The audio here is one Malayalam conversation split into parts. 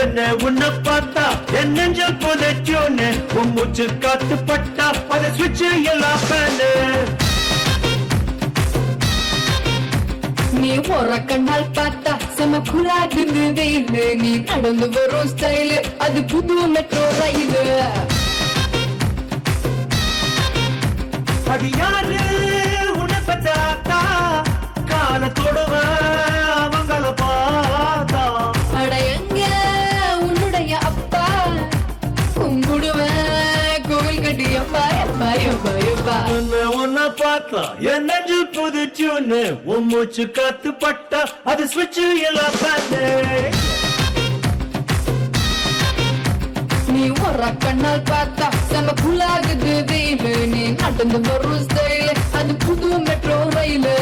பெண்ண உன்னை பார்த்தா என் நெஞ்சல் புதைச்சோன்னு உன் மூச்சு காத்து பட்டா அதை சுவிட்சு எல்லாம் பேனு நீ ஒரு கண்ணால் பார்த்தா செம குலாகுது வெயிலு நீ நடந்து வரும் ஸ்டைலு அது புது மெட்ரோ ரயிலு அது யாரு உன்னை பத்தாத்தா காலத்தோடுவ அவங்கள பார்த்தா அட எங்க உன்னுடைய அப்பா கும்பிடுவேன் கோவில் கட்டி அப்பா எப்பா எப்பா எப்பா உன்னை பார்த்தா என் நெஞ்சில் புதுச்சுன்னு உன் மூச்சு காத்து பட்டா அது சுவிட்சு எல்லாம் பேனு நீ ஒரு கண்ணால் பார்த்தா செம குலாகுது வெயிலு நீ நடந்து வரும் ஸ்டைலு அது புது மெட்ரோ ரயிலு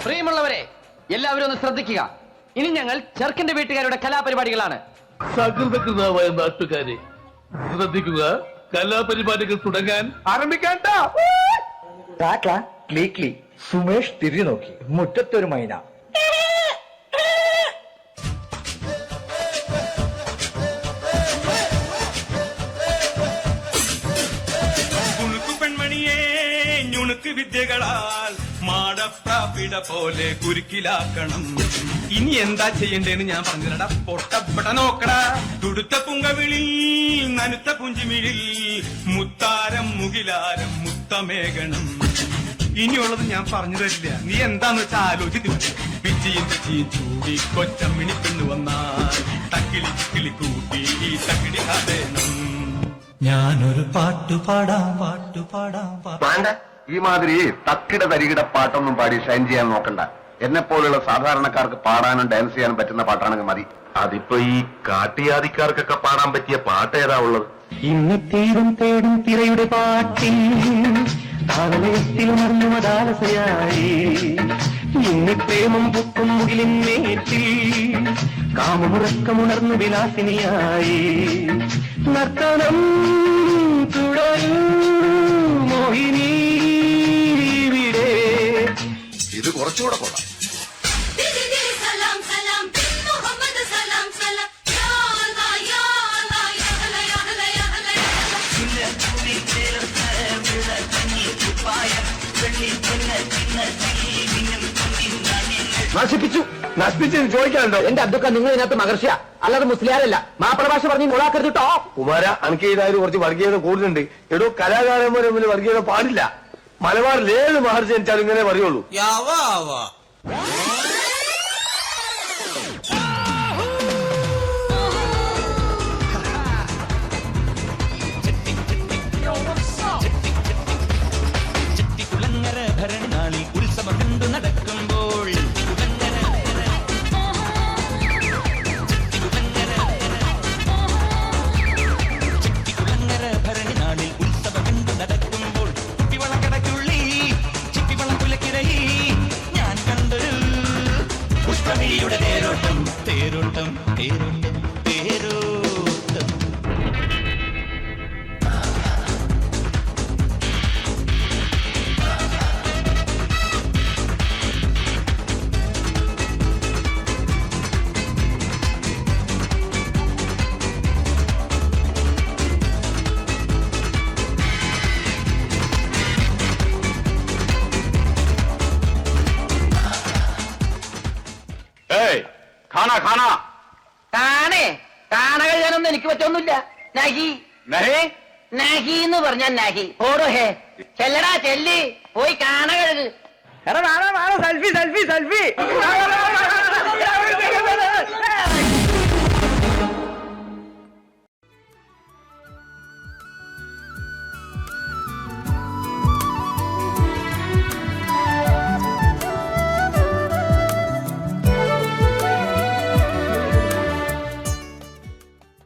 പ്രിയമുള്ളവരെ എല്ലാവരും ഒന്ന് ശ്രദ്ധിക്കുക. ഇനി ഞങ്ങൾ ചെറുക്കന്റെ വീട്ടുകാരുടെ കലാപരിപാടികളാണ്. സകൃതകൃതമായ നാട്ടുകാരെ ശ്രദ്ധിക്കുക, കലാപരിപാടികൾ തുടങ്ങാൻ ആരംഭിക്കാൻ. സുമേഷ് തിരിഞ്ഞു നോക്കി. മുറ്റത്തൊരു മൈന. ഞുണുക്ക് വിദ്യകളാൽ മാടപ്രാപിട പോലെ കുരുക്കിലാക്കണം. ഇനി എന്താ ചെയ്യണ്ടേന്ന് ഞാൻ പറഞ്ഞിരടാ. പൊട്ടപ്പെട്ട നോക്കടാ. തുടുത്ത പുങ്കവിളിൽ നനുത്ത പുഞ്ചിമിഴിൽ മുത്താരം മുകിലാരം മുത്തമേകണം. ഇനിയുള്ളത് ഞാൻ പറഞ്ഞു തരില്ല. നീ എന്താന്ന് വെച്ചാൽ ആലോചിച്ച് പിച്ചിയും തെച്ചിയും ചൂടി കൊച്ചമ്മിണി പെണ്ണു വന്നാൽ തക്കിളി ചിക്കിളി കൂട്ടി ഈ തക്കിടി കാതേണം. ഞാനൊരു പാട്ടുപാടാം വേണ്ട, ഈ മാതിരി തക്കിട തരികിട പാട്ടൊന്നും പാടി ഷൈൻ ചെയ്യാൻ നോക്കണ്ട. എന്നെ പോലുള്ള സാധാരണക്കാർക്ക് പാടാനും ഡാൻസ് ചെയ്യാനും പറ്റുന്ന പാട്ടാണെങ്കിൽ മതി. അതിപ്പോ ഈ കാട്ടിയാദിക്കാർക്കൊക്കെ പാടാൻ പറ്റിയ പാട്ട് ഏതാ ഉള്ളത്? ഇന്ന് തീരും തേടും തിരയുടെ പാട്ടിൽ താളത്തിൽ മതാലസയായി ഇന്ന് പ്രേമം പൊക്കും മുകിലിൻ മേറ്റിൽ കാമമുറക്കമുണർന്നു വിലാസിനിയായി നർത്തനം തുടരും മോഹിനി. ഇത് കുറച്ചുകൂടെ കൊള്ളാം. നശിപ്പിച്ചത് ചോദിക്കാനുണ്ടോ? എന്റെ അബ്ദുക്ക, നിങ്ങൾ ഇതിനകത്ത് മഹർഷിയ അല്ലാതെ മുസ്ലിയാരല്ല. മാപ്പിള ഭാഷ പറഞ്ഞ് മുളാക്കരുത് കേട്ടോ. കുമാര, അനക്ക് ഇതായാലും കുറച്ച് വർഗീയത കൂടുതലുണ്ട്. എടോ, കലാകാരന്മാരെ മുന്നിൽ വർഗീയത പാടില്ല. മലബാറിൽ ഏത് മഹർഷി ജനിച്ചാലും ഇങ്ങനെ പറയുള്ളൂ. ഭരണനാളിൽ ഉത്സവം കണ്ടു നടക്കുമ്പോൾ ഭരണനാളിൽ ഉത്സവം കണ്ടു നടക്കുമ്പോൾ കുപ്പിവളക്കടക്കുള്ളി ചിപ്പിവളം കുലക്കിടയിൽ ഖാന ഖാന കാണേ കാണ കഴിയാനൊന്നും എനിക്ക് പറ്റൊന്നുമില്ല. നഹി നഹി നഹി എന്ന് പറഞ്ഞാൽ നഹി. ഓടോ ഹേ ചെല്ലടാ ചെല്ലി പോയി കാണ കഴുകു. Selfie selfie selfie